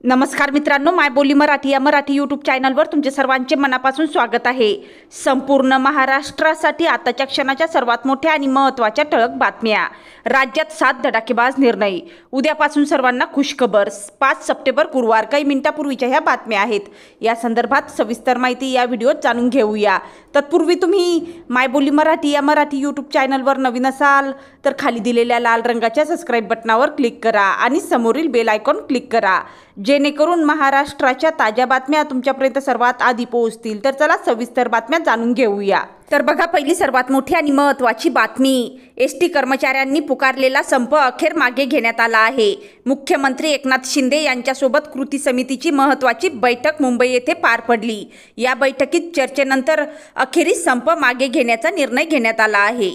नमस्कार मित्रांनो, माय बोली मराठी या मराठी यूट्यूब चॅनलवर तुमचे सर्वांचे मनापासून स्वागत आहे। संपूर्ण महाराष्ट्रासाठी आताच्या क्षणाच्या सर्वात मोठ्या आणि महत्त्वाच्या ठळक बातम्या। राज्यात 7 धडाकेबाज निर्णय, उद्यापासून सर्वांना खुशखबर। 5 सप्टेंबर गुरुवार, काही मिनिटांपूर्वीच्या ह्या बातम्या आहेत। या संदर्भात सविस्तर माहिती या व्हिडिओत जाणून घेऊया। तत्पूर्वी तुम्ही माय बोली मराठी या मराठी यूट्यूब चॅनलवर नवीन असाल तर खाली दिलेल्या लाल रंगाच्या सबस्क्राइब बटनावर क्लिक करा आणि समोरील बेल आयकॉन क्लिक करा, जेणेकरून महाराष्ट्राच्या ताज्या बातम्या तुमच्यापर्यंत सर्वात आधी पोहोचतील। तर चला सविस्तर बातम्या जाणून घेऊया। तर बघा, पहिली सर्वात मोठी आणि महत्त्वाची बातमी, एसटी कर्मचाऱ्यांनी पुकारलेला संप अखेर मागे घेण्यात आला आहे। मुख्यमंत्री एकनाथ शिंदे यांच्यासोबत कृती समितीची महत्त्वाची बैठक मुंबई येथे पार पडली। या बैठकीत चर्चेनंतर अखेरीस संप मागे घेण्याचा निर्णय घेण्यात आला आहे।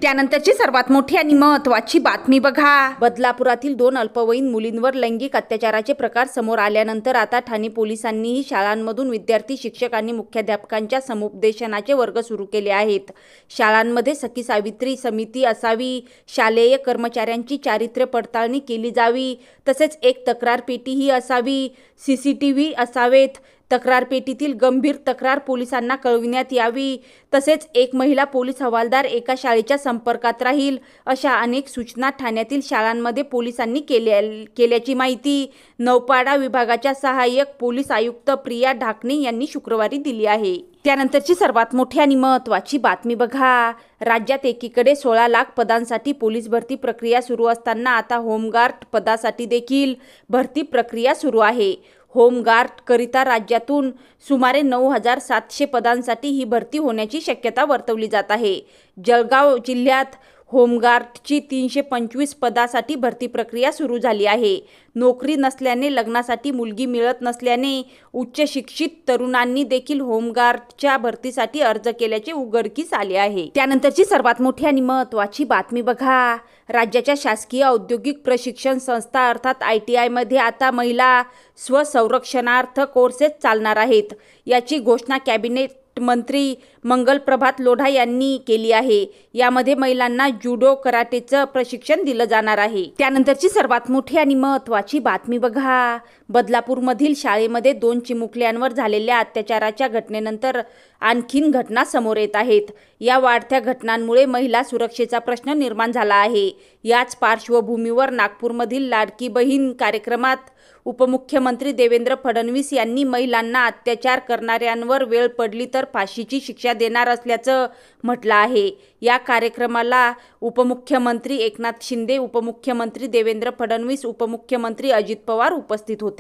त्यानंतरची सर्वात मोठी आणि महत्त्वाची बातमी बघा, बदलापुरातील 2 अल्पवयीन मुलींवर लैंगिक अत्याचाराचे प्रकार समोर आल्यानंतर आता ठाणे पोलिसांनीही शाळांमधून विद्यार्थी, शिक्षक आणि मुख्याध्यापकांच्या समुपदेशनाचे वर्ग सुरू केले आहेत। शाळांमध्ये सखी सावित्री समिती असावी, शालेय कर्मचाऱ्यांची चारित्र्य पडताळणी केली जावी, तसेच एक तक्रार पेटीही असावी, CCTV असावेत, तक्रार पेटीतील गंभीर तक्रार पोलिसांना कळविण्यात यावी, तसेच एक महिला पोलीस हवालदार एका शाळेच्या संपर्कात राहील, अशा अनेक सूचना ठाण्यातील शाळांमध्ये पोलिसांनी केल्याची माहिती नौपाडा विभागाच्या सहाय्यक पोलीस आयुक्त प्रिया ढाकणे यांनी शुक्रवारी दिली आहे। त्यानंतरची सर्वात मोठी आणि महत्त्वाची बातमी बघा, राज्यात एकीकडे 16 लाख पदांसाठी पोलीस भरती प्रक्रिया सुरू असताना आता होमगार्ड पदासाठी देखील भरती प्रक्रिया सुरू आहे। होमगार्डकरिता राज्यातून सुमारे 9,700 पदांसाठी ही भरती होण्याची शक्यता वर्तवली जात आहे। जळगाव जिल्ह्यात होमगार्डची 325 पदासाठी भरती प्रक्रिया सुरू झाली आहे। नोकरी नसल्याने, लग्नासाठी मुलगी मिळत नसल्याने उच्च शिक्षित तरुणांनी देखील होमगार्डच्या भरतीसाठी अर्ज केल्याचे उघडकीस आले आहे। त्यानंतरची सर्वात मोठी आणि महत्त्वाची बातमी बघा, राज्याच्या शासकीय औद्योगिक प्रशिक्षण संस्था अर्थात ITI मध्ये आता महिला स्वसंरक्षणार्थ कोर्सेस चालणार आहेत। याची घोषणा कॅबिनेट मंत्री मंगलप्रभात लोढा यांनी केली आहे। यामध्ये महिलांना जुडो, कराटेचं प्रशिक्षण दिलं जाणार आहे। त्यानंतरची सर्वात मोठी आणि महत्त्वाची बातमी बघा, बदलापूरमधील शाळेमध्ये 2 चिमुकल्यांवर झालेल्या अत्याचाराच्या घटनेनंतर आणखीन घटना समोर येत आहेत। या वाढत्या घटनांमुळे महिला सुरक्षेचा प्रश्न निर्माण झाला आहे। याच पार्श्वभूमीवर नागपूरमधील लाडकी बहीण कार्यक्रमात उपमुख्यमंत्री देवेंद्र फडणवीस यांनी महिलांना अत्याचार करणाऱ्यांवर वेळ पडली तर फाशीची शिक्षा देणार असल्याचं म्हटलं आहे। या कार्यक्रमाला उपमुख्यमंत्री एकनाथ शिंदे, उपमुख्यमंत्री देवेंद्र फडणवीस, उपमुख्यमंत्री अजित पवार उपस्थित होते।